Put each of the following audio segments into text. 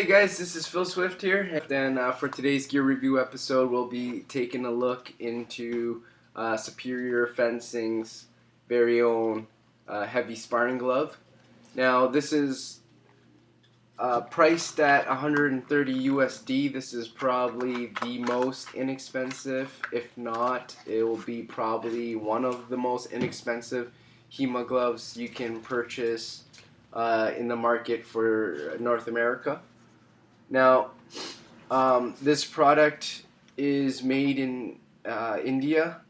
Hey guys, this is Phil Swift here. Then for today's gear review episode, we'll be taking a look into Superior Fencing's very own heavy sparring glove. Now this is priced at 130 USD. This is probably the most inexpensive. If not, it will be probably one of the most inexpensive HEMA gloves you can purchase in the market for North America. Now, this product is made in India,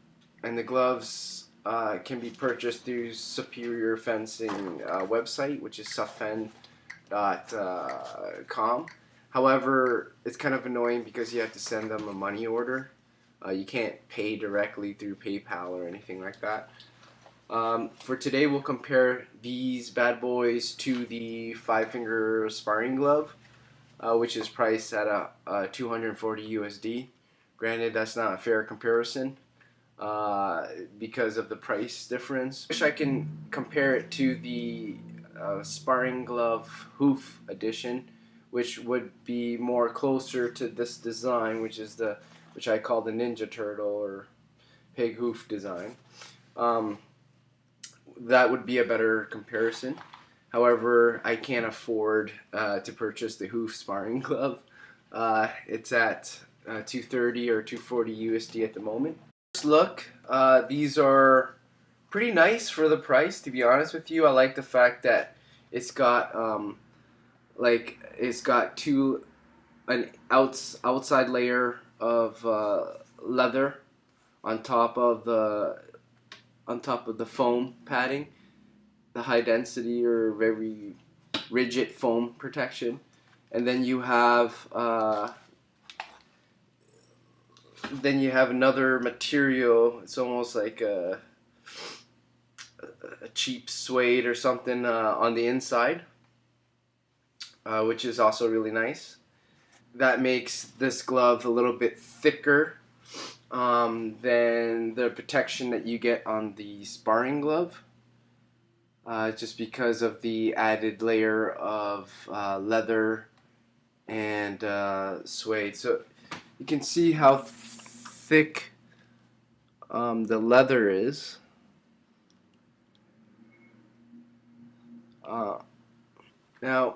and the gloves can be purchased through Superior Fencing website, which is suffen.com. However, it's kind of annoying because you have to send them a money order. You can't pay directly through PayPal or anything like that. For today, we'll compare these bad boys to the 5-finger sparring glove, which is priced at 240 USD. Granted, that's not a fair comparison because of the price difference. I wish I can compare it to the sparring glove hoof edition, which would be more closer to this design, which I call the Ninja Turtle or pig hoof design. That would be a better comparison. However, I can't afford to purchase the hoof sparring glove. It's at 230 or 240 USD at the moment. First look, these are pretty nice for the price, to be honest with you. I like the fact that it's got an outside layer of leather on top of the foam padding, the high density or very rigid foam protection, and then you have another material. It's almost like a cheap suede or something on the inside, which is also really nice. That makes this glove a little bit thicker than the protection that you get on the sparring glove, just because of the added layer of leather and suede. So you can see how thick the leather is. Now,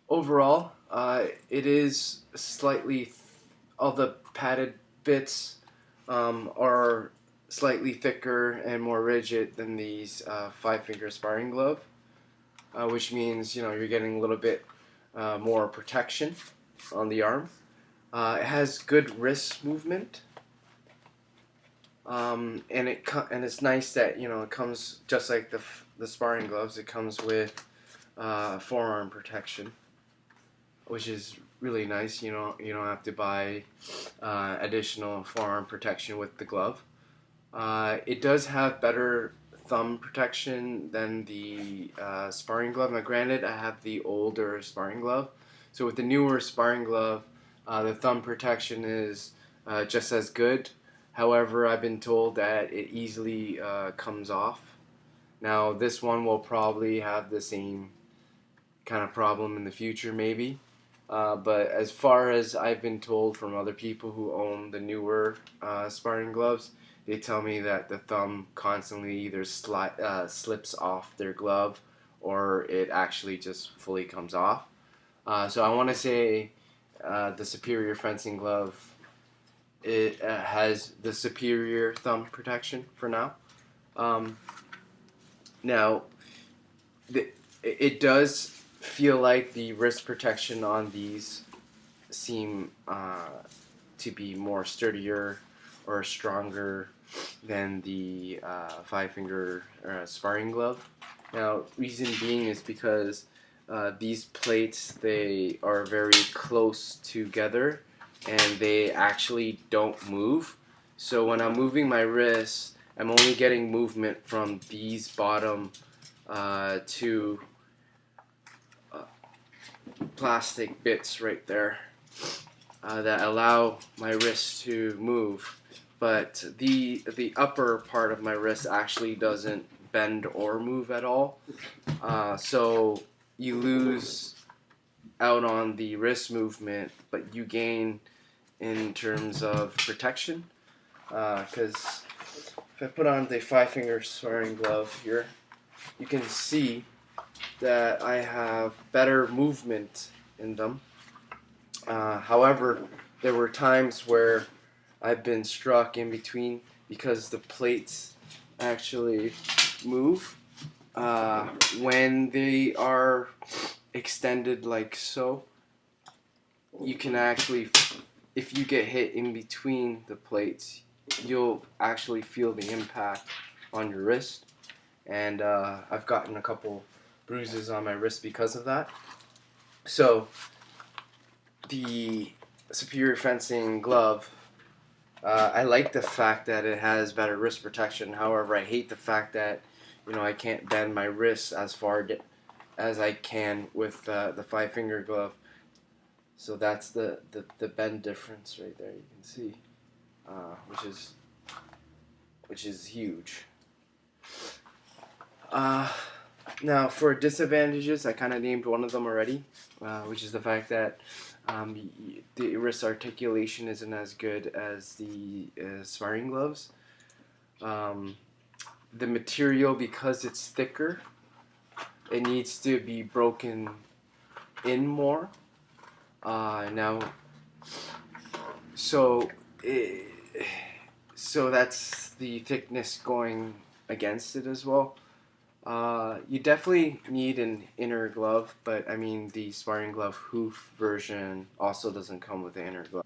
overall, it is slightly, all the padded bits are slightly thicker and more rigid than these 5-finger sparring glove, which means you're getting a little bit more protection on the arm. It has good wrist movement, and it's nice that it comes just like the sparring gloves. It comes with forearm protection, which is really nice. You don't have to buy additional forearm protection with the glove. It does have better thumb protection than the sparring glove. Now granted, I have the older sparring glove, so with the newer sparring glove, the thumb protection is just as good. However, I've been told that it easily comes off. Now this one will probably have the same kind of problem in the future, maybe. But as far as I've been told from other people who own the newer sparring gloves, they tell me that the thumb constantly either slips off their glove or it actually just fully comes off. So I want to say the Superior Fencing glove, it has the superior thumb protection for now. Now, it does feel like the wrist protection on these seem to be more sturdier or stronger than the 5-finger sparring glove. Now, reason being is because these plates, they are very close together and they actually don't move. So when I'm moving my wrist, I'm only getting movement from these bottom two plastic bits right there that allow my wrist to move. But the upper part of my wrist actually doesn't bend or move at all. So you lose out on the wrist movement, but you gain in terms of protection. Because if I put on the 5-finger sparring glove here, you can see that I have better movement in them. However, there were times where I've been struck in between because the plates actually move when they are extended like so. You can actually, if you get hit in between the plates, you'll actually feel the impact on your wrist. And I've gotten a couple bruises on my wrist because of that. So the Superior Fencing glove, I like the fact that it has better wrist protection. However, I hate the fact that I can't bend my wrists as far as I can with the 5-finger glove. So that's the bend difference right there. You can see, which is huge. Now for disadvantages, I kind of named one of them already, which is the fact that the wrist articulation isn't as good as the sparring gloves. The material, because it's thicker, it needs to be broken in more. So that's the thickness going against it as well. You definitely need an inner glove, but I mean the sparring glove hoof version also doesn't come with the inner glove.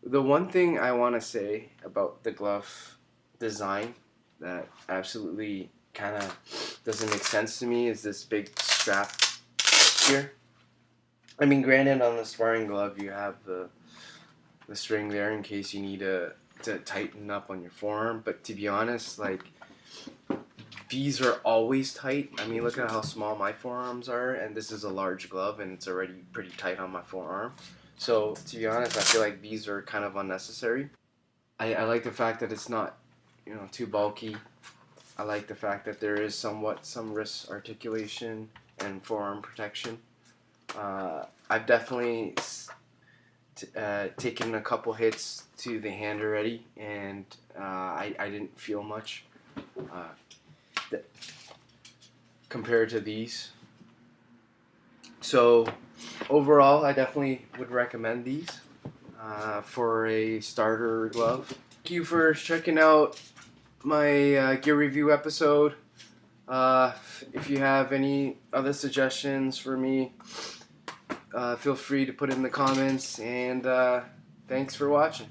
The one thing I want to say about the glove design that absolutely kind of doesn't make sense to me is this big strap here. I mean, granted, on the sparring glove you have the string there in case you need to tighten up on your forearm, but to be honest, like, these are always tight. I mean, look at how small my forearms are, and this is a large glove, and it's already pretty tight on my forearm. So, to be honest, I feel like these are kind of unnecessary. I like the fact that it's not, too bulky. I like the fact that there is some wrist articulation and forearm protection. I've definitely taken a couple hits to the hand already, and I didn't feel much compared to these. So overall, I definitely would recommend these for a starter glove. Thank you for checking out my gear review episode. If you have any other suggestions for me, feel free to put it in the comments, and thanks for watching.